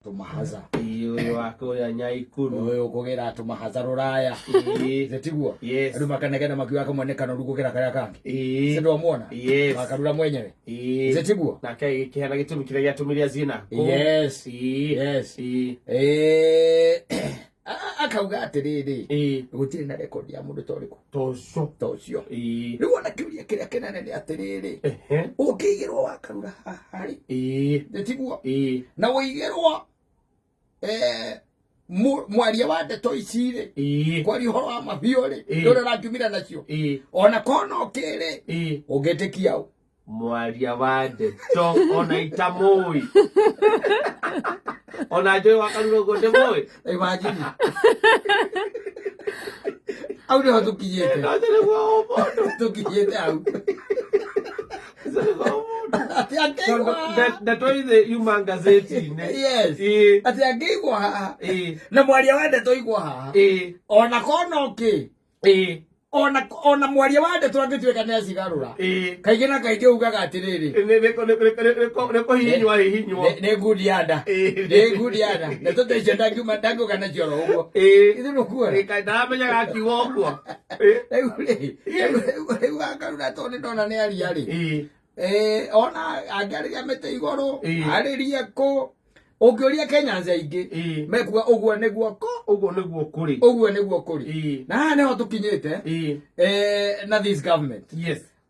tumahaza iyo wako ya nyaikuru oyo kugera tumahaza ruraya zetiguo andu makanegena makiwa kamonekano rugukira karia kangi sindu amwona makarura mwenyewe zetiguo na kai kihana gitumi kire giatumiria zina yes akauga atiriri gutiri na record ya mundu toriko tocio riu ona kiuria kiria kenene ni atiriri ukigirwo wakarura hari zetiguo na wigirwo mwaria wa ndeto icire kwari horo wa mabiore ndore rakiumira nacio ona kono okere ugetikia u mwaria wa ndeto ona itamui ona jo wakaruro gote boy imagine au ni hotu kijete tukijete au ati akigwa ndeto ile human gazette ati akigwa na mwaria wa ndeto igwa ona kono ke ona mwaria wa ndeto angitweka ni acigarura kaige na kaige ugaga atiriri neko hinywa ne gudiada na tote jenda nguma dango kana joro ugo ithu kuwa kaida menya gakiwa ugo wakarura tone ndona ni ari ona angari amete igoro aririe ko Ogioria Kenya zaingi mekuwa ogwo niguo kuri na ne hotukinyete na this government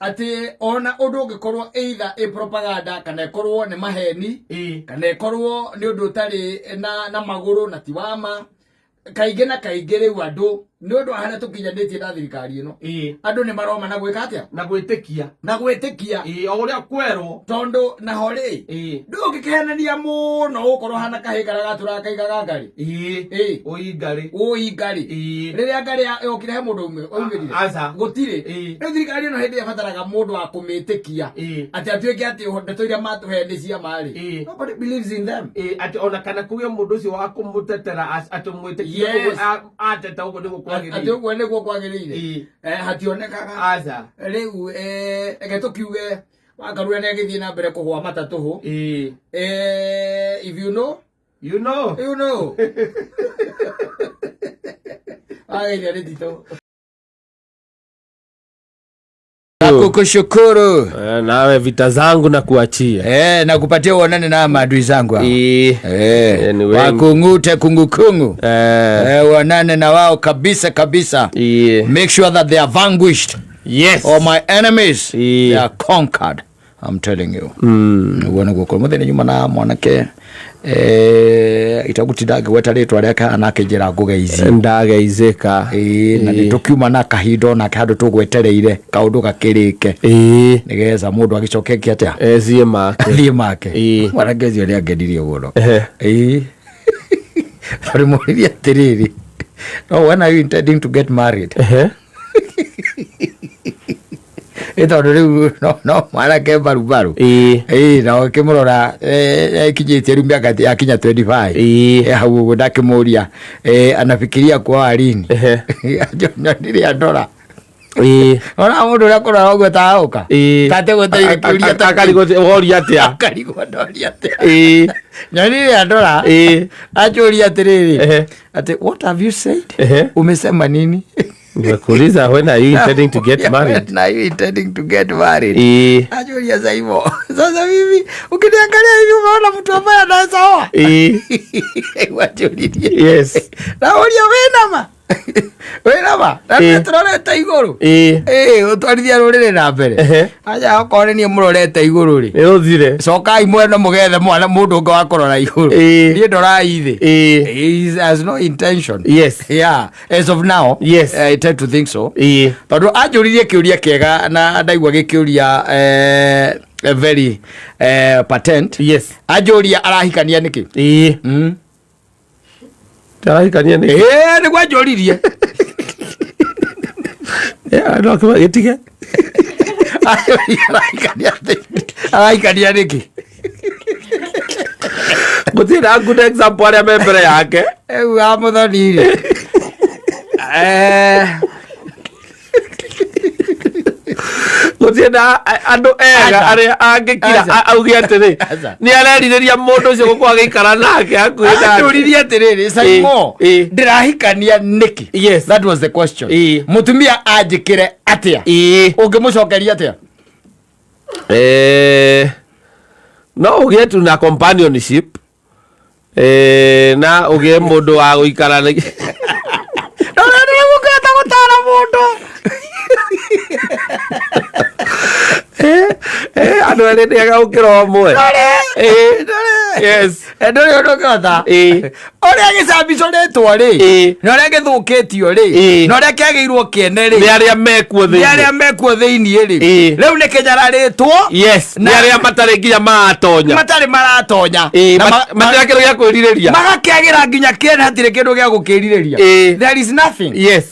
ati ona undu ungikorwo either propaganda kana ikorwo ni maheni kana ikorwo ni undu utari na maguru na tiwama kaige na kaige riu andu ni undu ahana tukinyanĩtie na thirikari ino andu ni maroma na gwika atia na gwitikia o uria kwerwo tondu na hori ndungikenania muno ukorwo hana kahigara gatura kaigaga ngari uingari riria ngari yokire he mundu umirire gutire ni thirikari ino hindi yabataraga mundu wa kumitikia ati atuike ati ndeto iria matuhe ni cia mari nobody believes in them ati ona kana kuya mundu ucio wa kumutetera atumwitikia ateta ugo niguo ati ugo niguo kwagirire hationekaga riu ege tukiuge wakarura ni agithie na mbere kugwa matatuhu if you know ai ni dito Kukushukuru nawe vita zangu na kuachia na kupatia uonane na maadui zangu wakungute kungukungu uonane na wao kabisa make sure that they are vanquished all my enemies they are conquered. I'm telling you uone guko muthenya nyuma na mwanake itagutidage wetarĩtwa rĩaka anake njĩra ngũgeithie ndageizĩka na nĩtũkiuma na kahindo na handũ tũgwetereire kaũndũ gakĩrĩke nĩgetha mũndũ agĩcoke atia thiĩ make mwanake ũcio nĩ angenirie mũno arimũririe atĩrĩrĩ when are you intending to get married tondu riu no mwanake barubaru na ukimurora kinyite riu miaka yakinya 25 hau uguo ndakimuria anafikiria kwa alini ndiri andora ona mundu uria kurora uguo taauka kate guteikuria takarigoria atia nyonire andora achuria atiriri ati what have you said umesema nini Kuuliza when are you intending to get married? When are you intending to get married? Ajulia za hivyo. Sasa mimi ukiniangalia hivi unaona mtu ambaye anaweza oa. Wajulia. Yes. Na ulia wenama. Na turorete iguru. Utwarithia rurire na mbere. Aja okore ni murorete iguru ri. Uthire. Coka imwe no mugethe mwana mundu ngo akorora iguru. Ni ndora ithi. He has no intention. Yes. Yeah. As of now, yes. I tend to think so. Tondu ajuririe kiuria kiega na ndaigua gikiuria very patent. Yes. Ajuria arahikania niki? Arahikania niki? Ni kwa ajuririe. No kama yetige. Arahikania niki? Gutira good example ya membere yake. Amuthonire. Gutienda andu ega aria angikira augia atiri ni arerireria mundu ucio gukwa agikara nake akwira nduririe atiriri Saimo ndirahikania niki. Yes, that was the question. Mutumia anjikire atia ungimucokeria atia? No ugie tu na companionship na ugie mundu wa guikara na gukata gutara mundu andu ere ndiaga gukira omwe. Yes, ndori undu ngota uria gicabico ritwo ri na uria githukitio ri na uria kiagiirwo kiene ri ni aria mekuo thiini ri riu ni kinyara ritwo. Yes, ni aria matari nginya maratonya matari kindu gia kwiririria magakiagira nginya kiene hatire kindu gia gukiririria. There is nothing. Yes,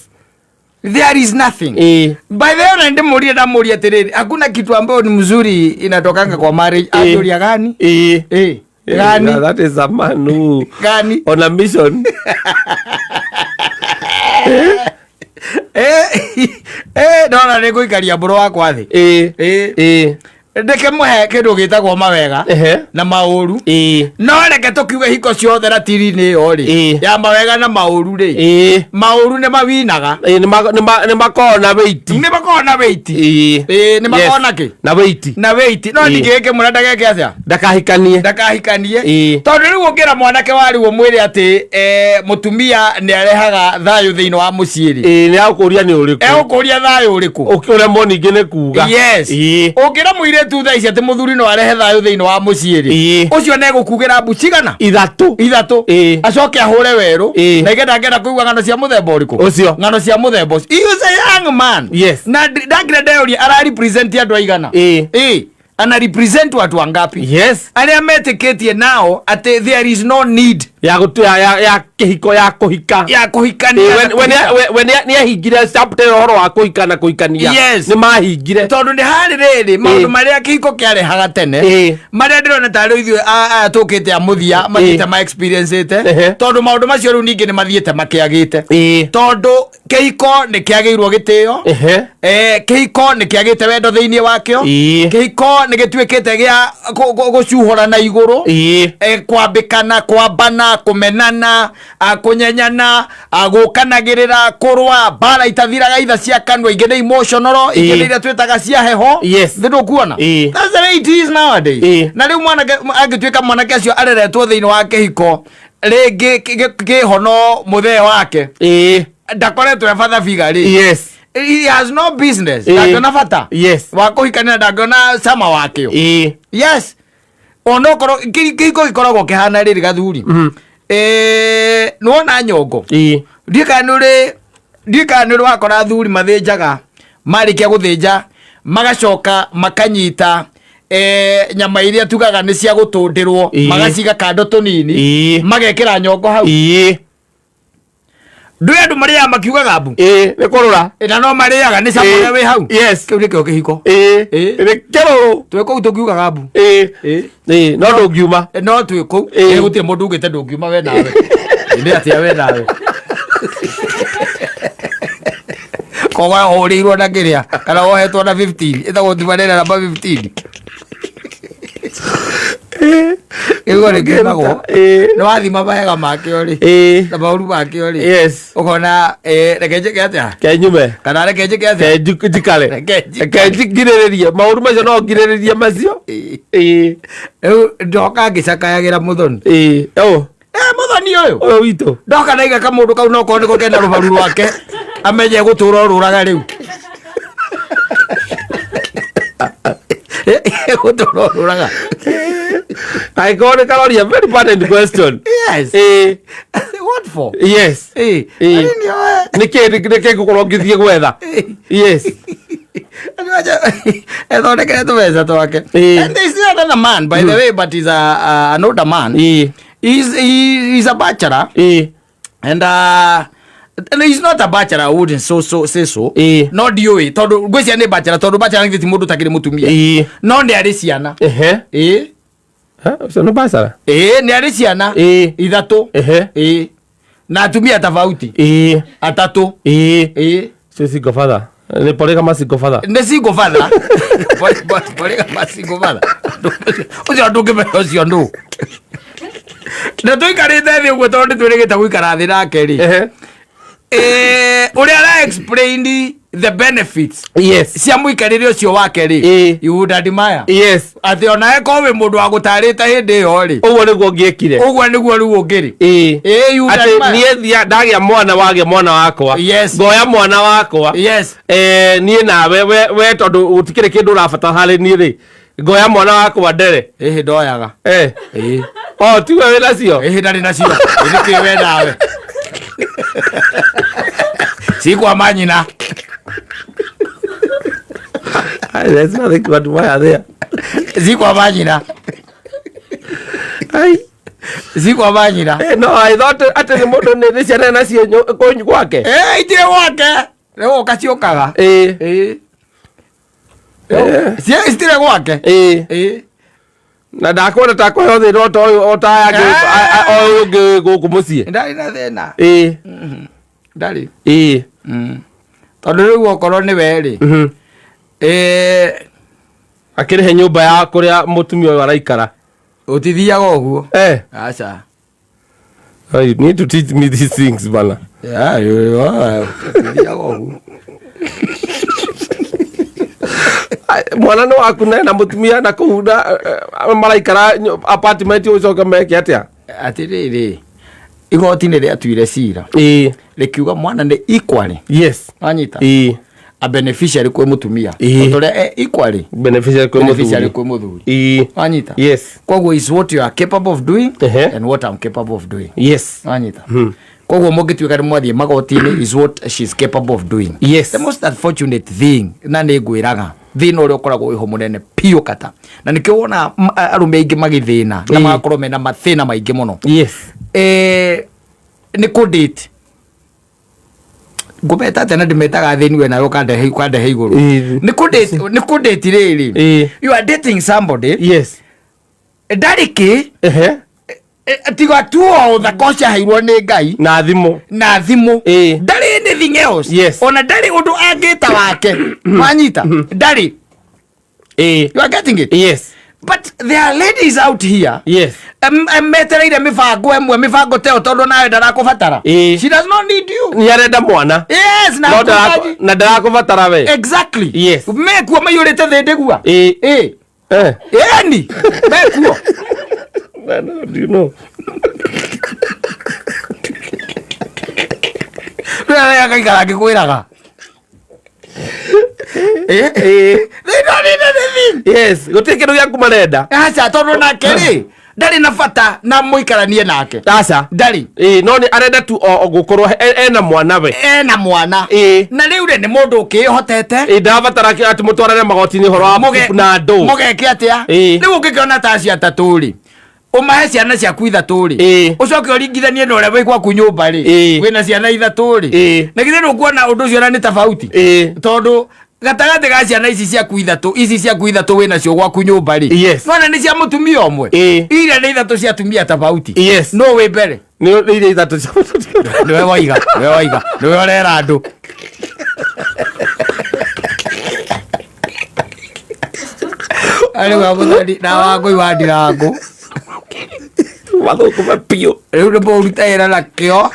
there is nothing. By the way, ndimuria ndamuria atiriri, hakuna kitu ambayo ni mzuri inatokanga kwa marriage. Adoria gani? Gani? That is a man who gani on a mission. Ndona nĩ gũikaria mbũrũ wakwa thĩ ndeke mũhe kĩndũ gĩtagwo mawega na maũru. No reke tũkiuge hiko ciothe ratiri-inĩ ĩyo rĩ ya mawega na maũru rĩ, maũru nĩ mawinaga, nĩ makoragwo na weiti, nĩ makoragwo na weiti, nĩ makoragwo na kĩ na weiti. No ndingĩgĩke mũna ndageke atĩa ndakahikanie tondũ rĩu ũngĩra mwanake wariwo mwĩre atĩ mũtumia nĩ arehaga thayũ thĩinĩ wa mũciĩ rĩ nĩ agũkũria nĩ ũrĩkũ, egũkũria thayũ ũrĩkũ ũkĩremwo ningĩ nĩ kuga. Yes, ũngĩra mũirĩtu thaa ici atĩ mũthuri no arehe thayũ thĩinĩ wa mũciĩ rĩ ũcio nĩ egũkugĩra mbu cigana ithatũ acoke ahũre werũ na igenda ngenda kũigua ng'ano cia mũthemba ũrĩkũ ũcio, ng'ano cia mũthemba ũcio. He was a young man. Yes, na ndangire ndeyũria ararepresent andũ aigana ana represent watu wangapi? Yes, aria metĩkĩtie nao atĩ there is no need ya kĩhiko ya kũhikania we nĩ ahingire chapter ũhoro wa kũhika na kũhikania. Yes, nĩ mahingire tondũ nĩ harĩ rĩrĩ maũndũ marĩa kĩhiko kĩarehaga tene marĩa ndĩrona tarĩ ithuĩ aya tũkĩte a mũthia mathiĩte ma experience-ĩte tondũ maũndũ macio rĩu ningĩ nĩ mathiĩte makĩagĩte tondũ kĩhiko nĩ kĩagĩirwo gĩtĩo, kĩhiko nĩ kĩagĩte wendo thĩinĩ wakĩo, kĩhiko nĩ gĩtuĩkĩte gĩa gũcuhũra na igũrũ, kwambĩkana, kwambana, kũmenana, kũnyenyana, gũkanagĩrĩra, kũrũa, mbara itathiraga itha cia kanua, ingĩ nĩ emotional, ingĩ nĩ iria twĩtaga cia heho. Ndĩrũkuona that's the way it is nowadays. Na rĩu mwanake angĩtuĩka mwanake acio areretwo thĩinĩ wa kĩhiko rĩngĩ kĩhono mũthee wake ndakoretwo ebatha biga rĩ he has no business ndangĩona bata wa kũhikania, ndangĩona cama wakĩo. Yes, onokorwo kĩhiko gĩkoragwo kĩhana rĩrĩ gathuri nĩwona nyongo ndiũka nĩ wakora athuri mathĩnjaga, marĩkia gũthĩnja magacoka makanyita nyama iria tugaga nĩ cia gũtũndĩrwo magaciga kando tũnini magekĩra nyongo hau. Ndũĩ andũ marĩaga makiugaga mbu nĩ kũrũra na no marĩaga nĩ cama ũrĩa wĩ hau. Kĩu nĩkĩo kĩhiko nĩ kĩrũrũ twĩ kũu tũkiugaga mbu no ndũngiuma no twĩ kũu gũtirĩ mũndũ ugĩte ndũngiuma we nawe nĩ atĩa we nawe koguo ũrĩirwo na kĩrĩa kana wohetwo na 15 ĩtagwo thimanĩra namba 15 ĩguo rĩngĩmagwo nĩ wathima mawega makĩo rĩ na maũru makĩo rĩ ũkona reke njĩke atĩa kenyume kana reke njĩke atĩa njikare reke ngirĩrĩrie maũru macio no ngirĩrĩrie macio. Rĩu ndoka ngĩcakayagĩra mũthoni mũthoni ũyũ witũ ndoka ndaiga kamũndũ kau no korwo nĩko kena rũbaru rwake amenye gũtũra ũrũraga rĩu gũtũra ũrũraga. I got a calorie, a very important question. Yes. What for? Yes. Nike kukorogithie gwetha. Yes. And this is another man, by the way, but he's an older man. He's a bachelor. And he's not a bachelor, I wouldn't say so. No dioi. Todo gwĩcia nĩ bachelor, todo bachelor nĩ mũndũ takĩrĩ mũtumia. No nĩ arĩ ciana. So no bachelor. Nĩ arĩ ciana. Ithatũ. Na atumia tofauti. Atatũ. So single father. Ni Porega Masingo father. Ni single father. Porega Masingo father. Ucio ndungi me ucio ndu. Na tuikarite thi uguo tondu twirigite guikara thi nake ri. Uria ara explain the benefits. Yes. Cia muikarire ucio wake ri. You would admire. Yes. Ati ona eko we mundu wa gutarite hindi yo ri. Uguo niguo ngiekire. Uguo niguo riu ungiri. You would admire. Ati nie ndagia mwana wage mwana wakwa. Yes. Ngoya mwana wakwa. Yes. Nie nawe we tondu utikire kindu urabata hari ni ri. Ngoya mwana wakwa ndere. Ndoyaga. Tiwe wina cio. Ndari nacio. Niki we nawe. Sikwa manyina. There's nothing to admire there. Sikwa manyina. Sikwa manyina. No, I thought ati ni mundu ni ciana nacio konyu gwake. Itire gwake. Leo kaciokaga. Cia itire gwake. Na ndakwenda ta kwa yothe ro to otaya ngi guku mucie. Ndari na thena. Ndari. Tondu riu okorwo ni weri. Akirihe nyumba ya kuria mutumia uyu araikara. Utithiaga uguo. Acha. You need to teach me these things, bana. Utithiaga uguo. Mwana no waku na mutumia na kuhunda maraikara apartment ucoka meke atia. Atiriri. Igoti ni riatuire cira. Rikiuga mwana ni equally. Yes. Anyita. A beneficiary kwe mutumia. Otore equally. Beneficiary kwe muthuri. Anyita. Yes. Kogwo is what you are capable of doing and what I'm capable of doing. Yes. Anyita. Kogwo mugituika ri mwathie magoti-ini is what she's capable of doing. Yes. The most unfortunate thing na ni ngwiraga thina uria ukoragwo iho munene piu kata na nikio wona arume aingi magithina na magakorwo mena mathina maingi muno. Yes. Ni ku date ngumeta tena ndimetaga thini we nayo kandehe iguru. Ni ku date riri. You are dating somebody. Yes. Ndariki tiga tuo thakosha hairwo ni Ngai na thimu ndari anything else. Yes. Ona ndari undu angita wake wanyita ndari. You are getting it? Yes. But there are ladies out here. Yes. Metereire mifango teo tondu nawe ndarakubatara. She does not need you. Ni arenda mwana. Yes. Na ndarakubatara we. Exactly. Yes. Mekuo mayurite thindigua. Ni mekuo. Do you know? Raya kaikara gikwiraga. They don't need anything. Yes. Guti kindu gya kumarenda. Acha tondu nake ri ndari na bata na muikaranie nake. Acha ndari. No ni arenda tu gukorwo ena mwana we. Ena mwana. Na riu ni mundu ukihotete. Ndabatara ati mutwarane magoti-ini horo wa na ndu. Mugeke atia. Riu ukikiona ta cia taturi. Umahe ciana ciaku ithatu ri. Ucoke uringithanie na uria wi gwaku nyumba ri. Wina ciana ithatu ri. Na githĩ nũkuona ũndũ ũcio na nĩ tofauti. Tondu gatagati ga ciana ici ciaku ithatu wina cio gwaku nyumba ri. Nona nĩ cia mutumia ũmwe. Iria nĩ ithatu cia atumia tofauti. No wĩ mbere. Nĩ iria ithatu cia Nĩwe waiga. Nĩwe ũrera andũ. Ari wa muthari na wa ngui wa Ndirangu. Wathukuma pio. Riu nĩ mũrutaĩra na kĩo.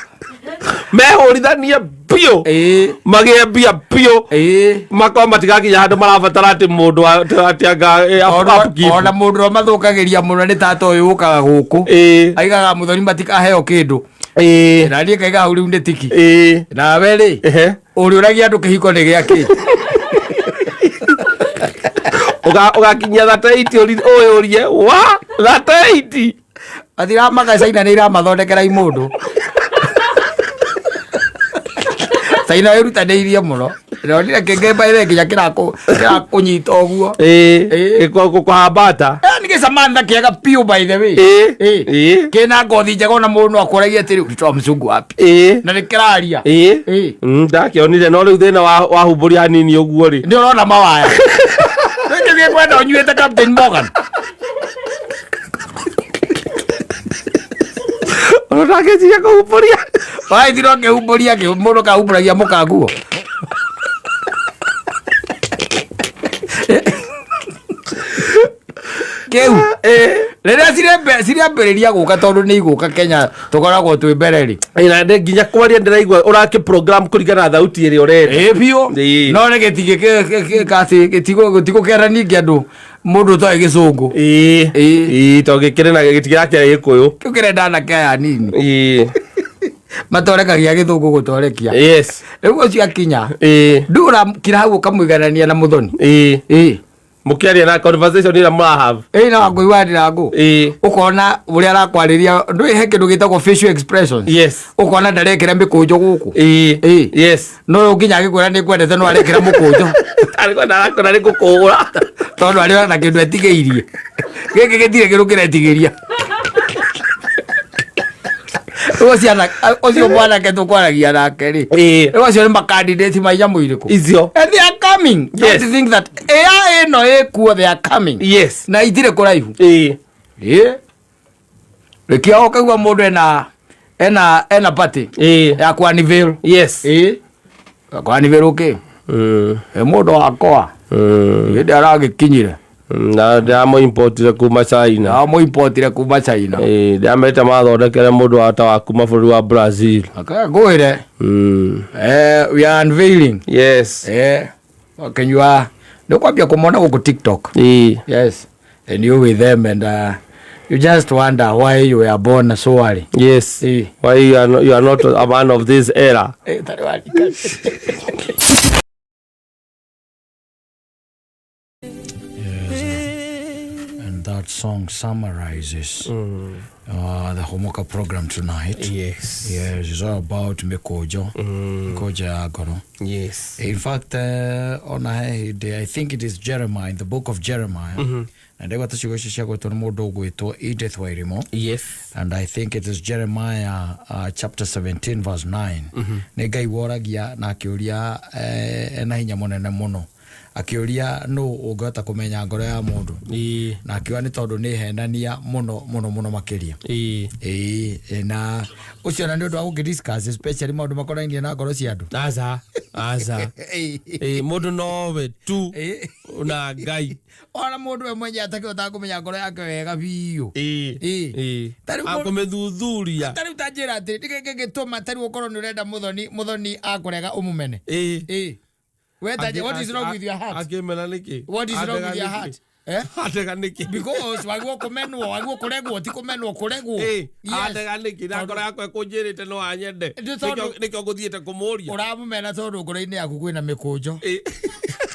Mehũrithanie pio. Magĩe mbia pio. Makorwo matigakinya handũ marabatara atĩ mũndũ atianga upkeep. Ona mũndũ no mathũkagĩria mũno nĩ tata ũyũ ũkaga gũkũ. Aigaga mũthoni matikaheo kĩndũ. Na niĩ ngaiga hau rĩu nĩ tiki. Nawe rĩ ũrĩa ũragia andũ kĩhiko nĩ gĩakĩ. Ugakinyia 38 ũyũrie wa 38. Athiramaga Caina nĩ iramathondekera imundu. Caina ĩrutanĩirie mũno. Ndĩronire kĩngĩmba ĩrĩ nginya kĩrakũnyita ũguo. Gũkũhambata. Nĩ gĩcamantha kĩega piũ by the way. Kĩna ngothi njega ona mũndũ no akũragia atĩrĩ ũrutwo mzungu wapi. Na nĩ kĩraria. Ndakĩonire no rĩu thĩna wahumbũria hanini ũguo rĩ. Nĩ ũrona mawaya. Nĩ kwenda ũnyuĩte Captain Morgan. Ndakĩciria kũhumbũria. Waithirwo ngĩhumbũria mũndũ kahumbũragia mũkanguo. keu rĩrĩa cirĩambĩrĩria gũka tondũ nĩ igũka Kenya tũkoragwo twĩ mbere rĩ ina nginya kwaria ndĩraigua ũraki program kũringana na thauti ĩrĩa ũrenda biũ no nĩ gĩtigũ kĩara ningĩ andũ mũndũ ũtoĩ gĩcũngũ tondũ gĩkĩrĩ na gĩtigĩrakĩra gĩkũyũ kĩu kĩrenda anake aya nini matorekagia gĩthũngũ gũtorekia rĩu ũcio akinya ndũra kira hau ũkamũiganania na Mũthoni mũkĩaria na conversation ĩrĩa mũrahave na Wangũi wa Ndirangũ ũkona ũrĩa arakwarĩria ndũĩ he kĩndũ gĩtagwo facial expressions ũkona ndarekĩra mĩkũnjo gũkũ no nginya agĩkwĩra nĩ kwendete no arekĩra mũkũnjo arakora nĩ gũkũgũra tondũ arĩ na kĩndũ etigĩirie gĩkĩ gĩtirĩ kĩndũ kĩretigĩria ũcio mwanake tũkwaragia nake rĩ ũcio nĩ makandidate maiya mũirĩkũ icio and they are coming don't think that ĩno ĩkuo they are coming na itirĩ kũraihu rĩkĩa ũkaigua mũndũ ena party ya Kwanivale Kwanivale ũkĩ mũndũ wakwa hĩndĩ aragĩkinyire na ndamũimpotire kuma China ndamete mathondekere mũndũ wata wa kuma bũrũri wa Brazil ngwĩre we are unveiling kenyua nĩkwambia kũmona gũkũ TikTok and you with them and you just wonder why you were born so early why you are not a man of this era That song summarizes the Homoka program tonight. Yes, it's all about Mikojo, Mikojo Agoro. In fact, on I think it is Jeremiah, in the book of Jeremiah. And they were to Edith Wairimo. And I think it is Jeremiah chapter 17 verse 9. Negai waragia na kiuria na hinya monene muno. Akiuria no ugata kumenya ngoro ya mundu na akiwa ni tondu ni henania muno makiria na ucio na ndu wa discuss especially maundu makorainie na ngoro cia andu aza mundu nowe tu na Ngai ona mundu we mwenye atakĩhota kumenya ngoro yake wega biũ akumĩthuthuria tariũ tanjĩra atĩ gĩgĩtũma tariũ ũkorwo nĩ ũrenda Mũthoni akũrega ũmũmene what is wrong with your heart? What is wrong with your heart? Because wagwo kumenwo wagwo kuregwo ti kumenwo kuregwo ateganiki na ngoro yakwe kunjirite no anyende nikyo nguthiete kumuria uramumena tondu ngoro-ini yaku kwina mikunjo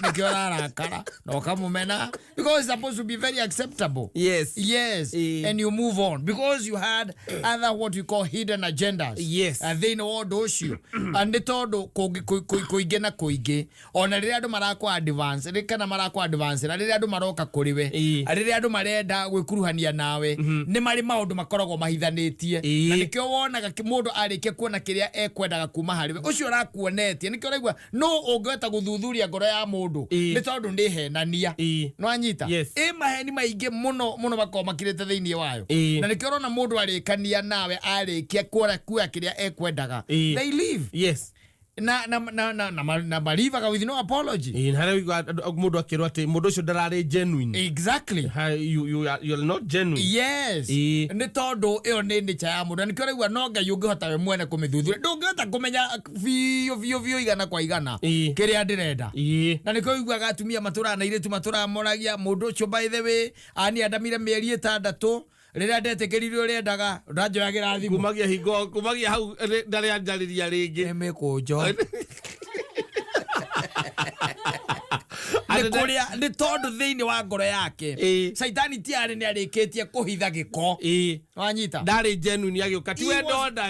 nikyo rarakara no kamumena because it's supposed to be very acceptable. And you move on because you had other what we call hidden agendas. And they know all those you and tondu kuingi na kuingi ona riria andu marakwa advance rikana marakwa advance na riria andu maroka kuriwe riria andu marenda gwikuruhania nawe ni mari maundu makoragwo mahithanitie na nikyo wonaga mundu arikia kuona kiria ekwendaga kuma hariwe ucio rakuonetie nikyo raigua no ungehota guthuthuria ngoro ya mundu ni tondu ndi henania no anyita maheni maingi muno bakoma makirite thiini wayo na nikyo rona mundu arikania nawe arikia kuoya kiria ekwendaga they leave na balieve with no apology mundu akirwa ati mundu ucio ndarari genuine exactly you are not genuine ni tondu iyo ni nature ya mundu nikyo raigua no Ngai ungihota we mwene kumithuthuria ndungihota kumenya bio igana kwa igana kiria ndirenda na nikyo igua atumia matura na iretu matura moragia mundu ucio by the way ani andamire mieri 6 riria ndetikirire urendaga ndanjoyagira thimu kumagia hau ndari anjariria ringi mikunjo ni tondu thiini wa ngoro yake Saitani tiari ni arikitie kuhitha giko wanyita ndari genuine agiuka tiwe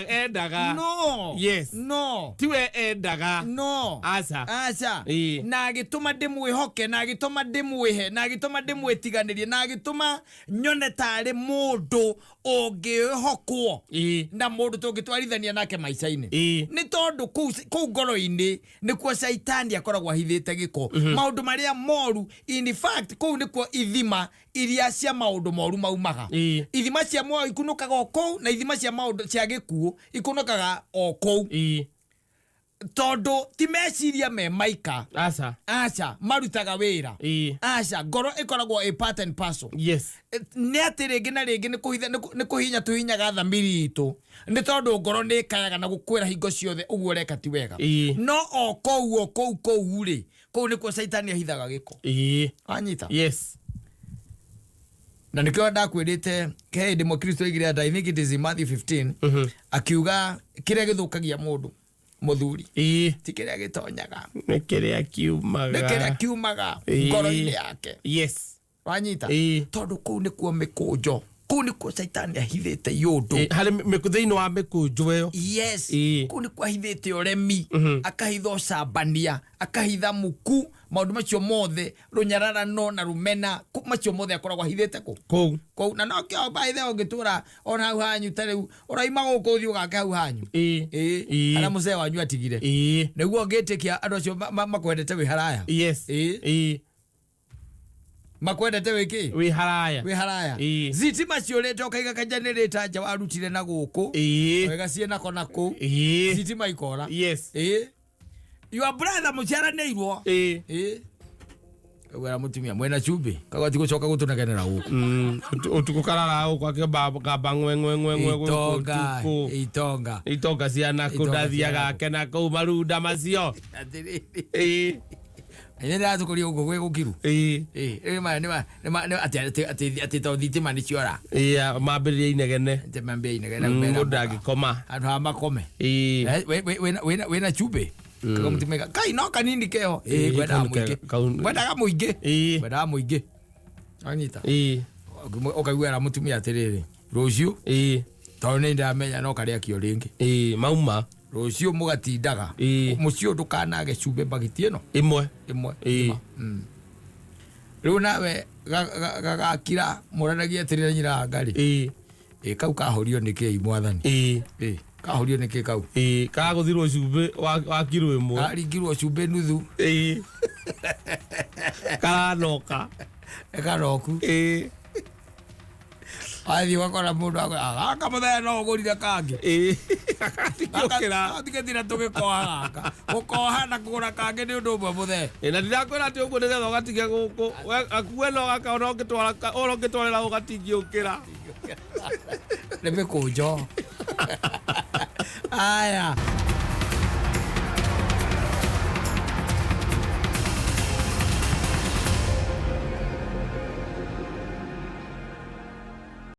endaga tiwe endaga aca na agituma ndimwihoke na agituma ndimwihe na agituma ndimwitiganirie na agituma nyone tari mundu ungihokwo na mundu tungitwarithania nake maica-ini ni tondu kuu ngoro-ini nikuo Saitani akoragwo ahithite giko maundu maria moru in fact kuu nikuo ithima iria cia maundu moru maumaga ithima cia moyo ikunukaga o kou na ithima cia maundu cia gikuo ikunukaga o kou Todo ti meciria me maika. Aca marutaga wira. Aca ngoro ikoragwo a part and parcel. Yes. Nĩ atĩ rĩngĩ na rĩngĩ nĩ kũhinya tũhinyaga thamiri itũ nĩ tondũ ngoro nĩ ĩkayaga na gũkwĩra hingo ciothe ũguo ũreka ti wega. No o kũu rĩ, kũu nĩkuo Saitani ahithaga gĩko. Anyita. Yes. Na nĩkĩo ndakwĩrĩte hĩndĩ Mũkristo oigire I think it is in Matthew 15 akiuga kĩrĩa gĩthũkagia mũndũ muthuri ti kĩrĩa gĩtonyaga nĩ kĩrĩa kiumaga ngoro-inĩ yake. Yes. Wanyita. Tondũ kũu nĩkuo mĩkũnjo, kũu nĩkuo Saitani ahithĩte yũndũ harĩ thĩinĩ wa mĩkũnjo ĩyo. Yes. Kũu nĩkuo ahithĩte ũremi, akahitha ũcambania, akahitha muku, maũndũ macio mothe, rũnyararano na rũmena, macio mothe akoragwo ahithĩte kũu. Na nokĩo baithe ũngĩtũra ona hau hanyu ta rĩu ũraima gũkũ ũthiĩ ũgake hau hanyu arĩa mũcee wanyu atigire nĩguo ngĩtĩkia andũ acio makwendete wĩ haraya. Yes. Makwendete wiki wi haraya zitima ciũrĩte ũkaiga kajanĩrĩta nja warutire na gũkũ wega ciena kona kũ zitima ikora. Yes. Your brother mũciaranĩirwo wera mutumia mwena chumbi kagati gucoka gutunegenera guku utuku karara guku akamba ngwe itonga ciana kundathiaga kena kuu marunda macio ene ndatukuria guku gwe gukiru ati to thitima ni ciora mambĩrĩria inegene mundu ndangĩkoma andu ha makome wena chumbi kaga mutimega kai no kanini keo ngwendaga muingĩ anyita ukaiguera mutumia atiriri ruciu tondũ nĩ ndamenya no karĩa kĩo rĩngĩ mauma ruciu mugatindaga mucio ndukanage cumbe bagiti ĩno imwe rĩu nawe gagakira mũranagia atirira nyina ngari kau kahorio nĩkĩ mwathani kahorio nĩkĩ kau kagũthirwo cumbe wa kiro ĩmwe karingirwo cumbe nuthu karanoka ekanoku athi wakora mundu agaka muthenya no ũgũrire kangĩ atigĩtira tũgĩkoha gaka gũkoha na kũgũra kangĩ nĩ ũndũ ũmwe mũthenya na ndirakwĩra atĩ ũguo nĩgetha ũgatige gũkũ akuwe no gaka ona ũngĩtwarĩra ũgatingĩũkĩra nĩ mĩkũnjo aya